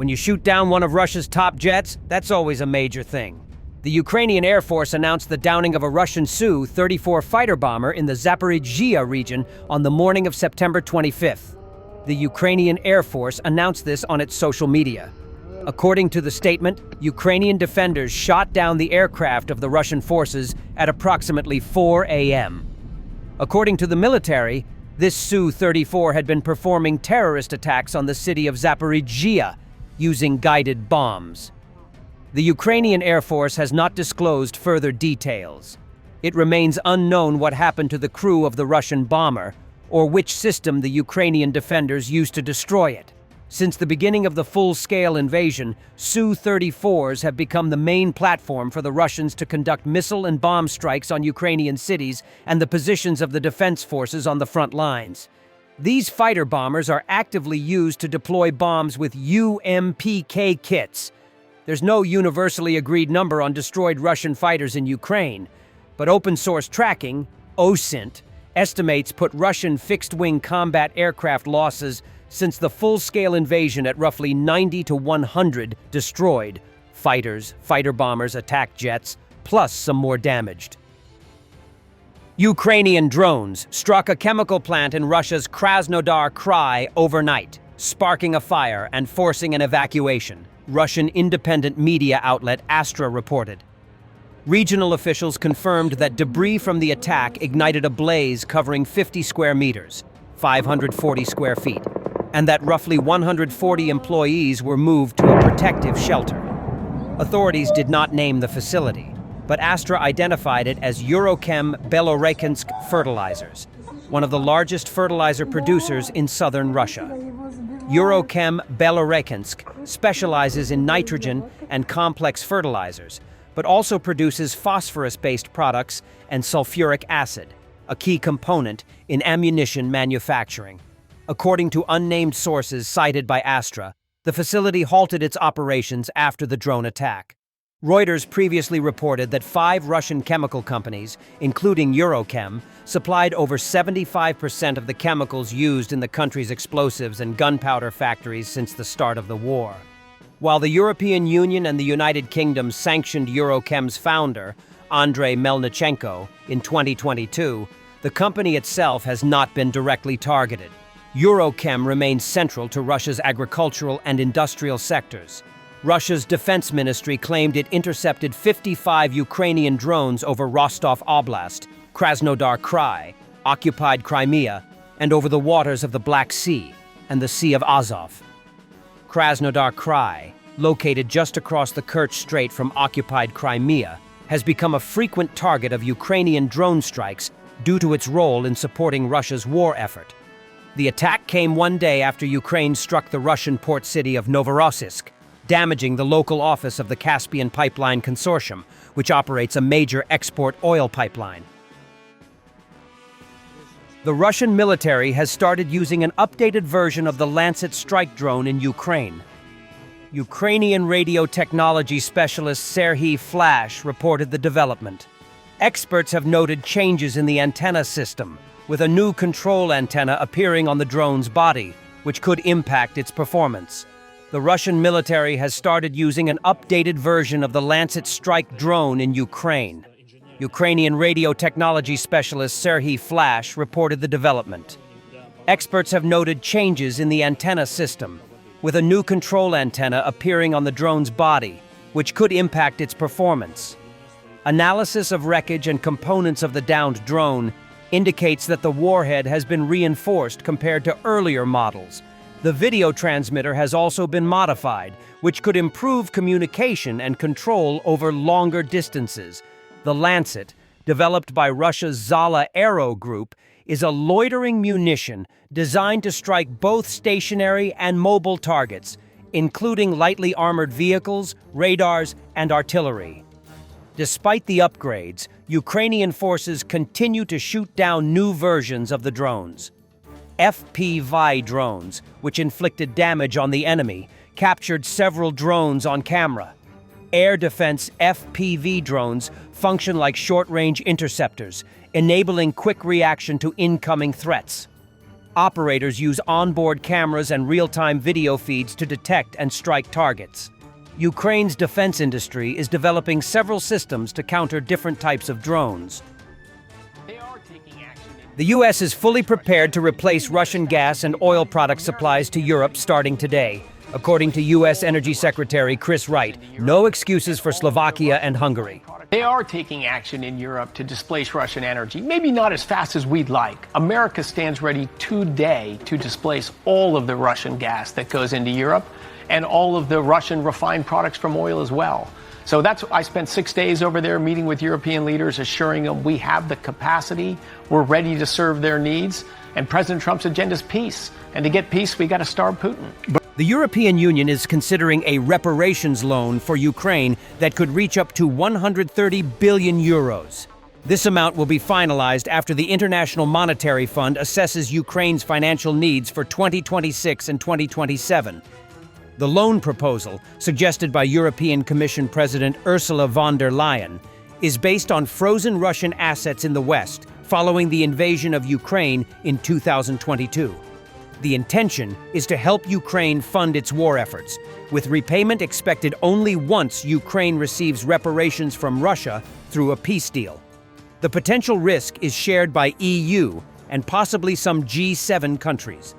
When you shoot down one of Russia's top jets, that's always a major thing. The Ukrainian Air Force announced the downing of a Russian Su-34 fighter bomber in the Zaporizhzhia region on the morning of September 25th. The Ukrainian Air Force announced this on its social media. According to the statement, Ukrainian defenders shot down the aircraft of the Russian forces at approximately 4 a.m. According to the military, this Su-34 had been performing terrorist attacks on the city of Zaporizhzhia using guided bombs. The Ukrainian Air Force has not disclosed further details. It remains unknown what happened to the crew of the Russian bomber or which system the Ukrainian defenders used to destroy it. Since the beginning of the full-scale invasion, Su-34s have become the main platform for the Russians to conduct missile and bomb strikes on Ukrainian cities and the positions of the defense forces on the front lines. These fighter bombers are actively used to deploy bombs with UMPK kits. There's no universally agreed number on destroyed Russian fighters in Ukraine, but open-source tracking, OSINT, estimates put Russian fixed-wing combat aircraft losses since the full-scale invasion at roughly 90 to 100 destroyed fighters, fighter bombers, attack jets, plus some more damaged. Ukrainian drones struck a chemical plant in Russia's Krasnodar Krai overnight, sparking a fire and forcing an evacuation, Russian independent media outlet Astra reported. Regional officials confirmed that debris from the attack ignited a blaze covering 50 square meters, 540 square feet, and that roughly 140 employees were moved to a protective shelter. Authorities did not name the facility, but Astra identified it as Eurochem Belorekinsk Fertilizers, one of the largest fertilizer producers in southern Russia. Eurochem Belorekinsk specializes in nitrogen and complex fertilizers, but also produces phosphorus-based products and sulfuric acid, a key component in ammunition manufacturing. According to unnamed sources cited by Astra, the facility halted its operations after the drone attack. Reuters previously reported that 5 Russian chemical companies, including Eurochem, supplied over 75% of the chemicals used in the country's explosives and gunpowder factories since the start of the war. While the European Union and the United Kingdom sanctioned Eurochem's founder, Andrei Melnichenko, in 2022, the company itself has not been directly targeted. Eurochem remains central to Russia's agricultural and industrial sectors. Russia's defense ministry claimed it intercepted 55 Ukrainian drones over Rostov Oblast, Krasnodar Krai, occupied Crimea, and over the waters of the Black Sea and the Sea of Azov. Krasnodar Krai, located just across the Kerch Strait from occupied Crimea, has become a frequent target of Ukrainian drone strikes due to its role in supporting Russia's war effort. The attack came one day after Ukraine struck the Russian port city of Novorossiysk, damaging the local office of the Caspian Pipeline Consortium, which operates a major export oil pipeline. The Russian military has started using an updated version of the Lancet strike drone in Ukraine. Ukrainian radio technology specialist Serhiy Flash reported the development. Experts have noted changes in the antenna system, with a new control antenna appearing on the drone's body, which could impact its performance. The Russian military has started using an updated version of the Lancet strike drone in Ukraine. Ukrainian radio technology specialist Serhiy Flash reported the development. Experts have noted changes in the antenna system, with a new control antenna appearing on the drone's body, which could impact its performance. Analysis of wreckage and components of the downed drone indicates that the warhead has been reinforced compared to earlier models. The video transmitter has also been modified, which could improve communication and control over longer distances. The Lancet, developed by Russia's Zala Aero Group, is a loitering munition designed to strike both stationary and mobile targets, including lightly armored vehicles, radars, and artillery. Despite the upgrades, Ukrainian forces continue to shoot down new versions of the drones. FPV drones, which inflicted damage on the enemy, captured several drones on camera. Air defense FPV drones function like short-range interceptors, enabling quick reaction to incoming threats. Operators use onboard cameras and real-time video feeds to detect and strike targets. Ukraine's defense industry is developing several systems to counter different types of drones. The U.S. is fully prepared to replace Russian gas and oil product supplies to Europe starting today. According to U.S. Energy Secretary Chris Wright, no excuses for Slovakia and Hungary. They are taking action in Europe to displace Russian energy, maybe not as fast as we'd like. America stands ready today to displace all of the Russian gas that goes into Europe and all of the Russian refined products from oil as well. So I spent 6 days over there meeting with European leaders, assuring them we have the capacity, we're ready to serve their needs, and President Trump's agenda is peace. And to get peace, we got to starve Putin. The European Union is considering a reparations loan for Ukraine that could reach up to 130 billion euros. This amount will be finalized after the International Monetary Fund assesses Ukraine's financial needs for 2026 and 2027. The loan proposal, suggested by European Commission President Ursula von der Leyen, is based on frozen Russian assets in the West following the invasion of Ukraine in 2022. The intention is to help Ukraine fund its war efforts, with repayment expected only once Ukraine receives reparations from Russia through a peace deal. The potential risk is shared by EU and possibly some G7 countries.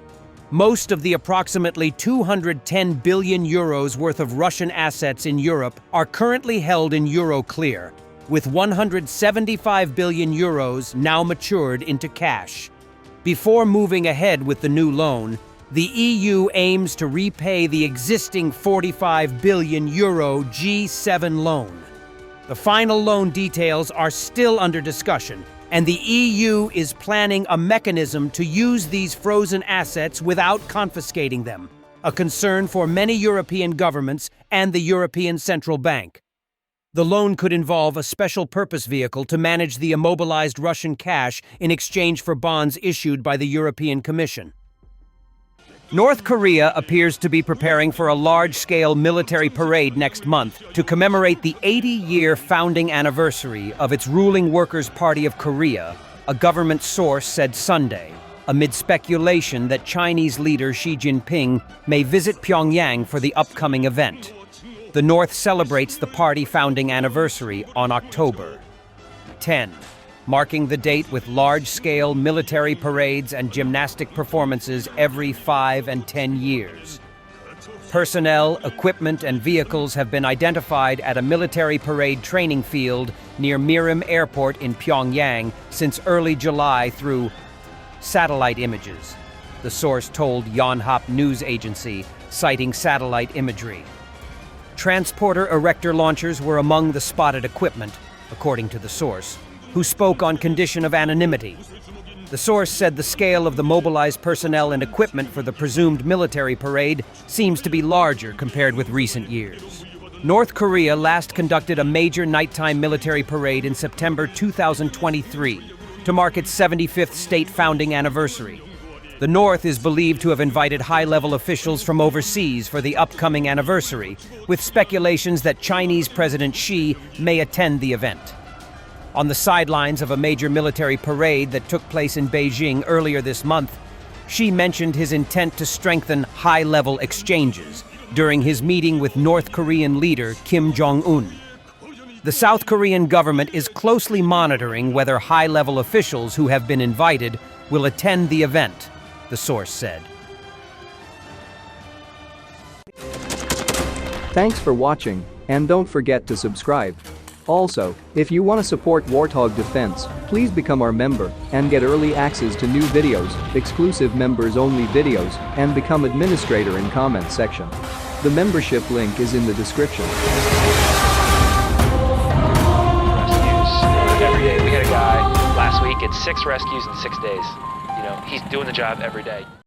Most of the approximately 210 billion euros worth of Russian assets in Europe are currently held in Euroclear, with 175 billion euros now matured into cash. Before moving ahead with the new loan, the EU aims to repay the existing 45 billion euro G7 loan. The final loan details are still under discussion, and the EU is planning a mechanism to use these frozen assets without confiscating them, a concern for many European governments and the European Central Bank. The loan could involve a special purpose vehicle to manage the immobilized Russian cash in exchange for bonds issued by the European Commission. North Korea appears to be preparing for a large-scale military parade next month to commemorate the 80-year founding anniversary of its ruling Workers' Party of Korea, a government source said Sunday, amid speculation that Chinese leader Xi Jinping may visit Pyongyang for the upcoming event. The North celebrates the party founding anniversary on October 10, marking the date with large-scale military parades and gymnastic performances every 5 and 10 years. Personnel, equipment, and vehicles have been identified at a military parade training field near Mirim Airport in Pyongyang since early July through satellite images, the source told Yonhap news agency, citing satellite imagery. Transporter erector launchers were among the spotted equipment, according to the source, who spoke on condition of anonymity. The source said the scale of the mobilized personnel and equipment for the presumed military parade seems to be larger compared with recent years. North Korea last conducted a major nighttime military parade in September 2023 to mark its 75th state founding anniversary. The North is believed to have invited high-level officials from overseas for the upcoming anniversary, with speculations that Chinese President Xi may attend the event. On the sidelines of a major military parade that took place in Beijing earlier this month, Xi mentioned his intent to strengthen high-level exchanges during his meeting with North Korean leader Kim Jong-un. The South Korean government is closely monitoring whether high-level officials who have been invited will attend the event, the source said. Thanks for watching, and don't forget to subscribe. Also, if you want to support Warthog Defense, please become our member and get early access to new videos, exclusive members-only videos, and become administrator in comment section. The membership link is in the description. Rescues every day. We had a guy last week, it's 6 rescues in 6 days. You know, he's doing the job every day.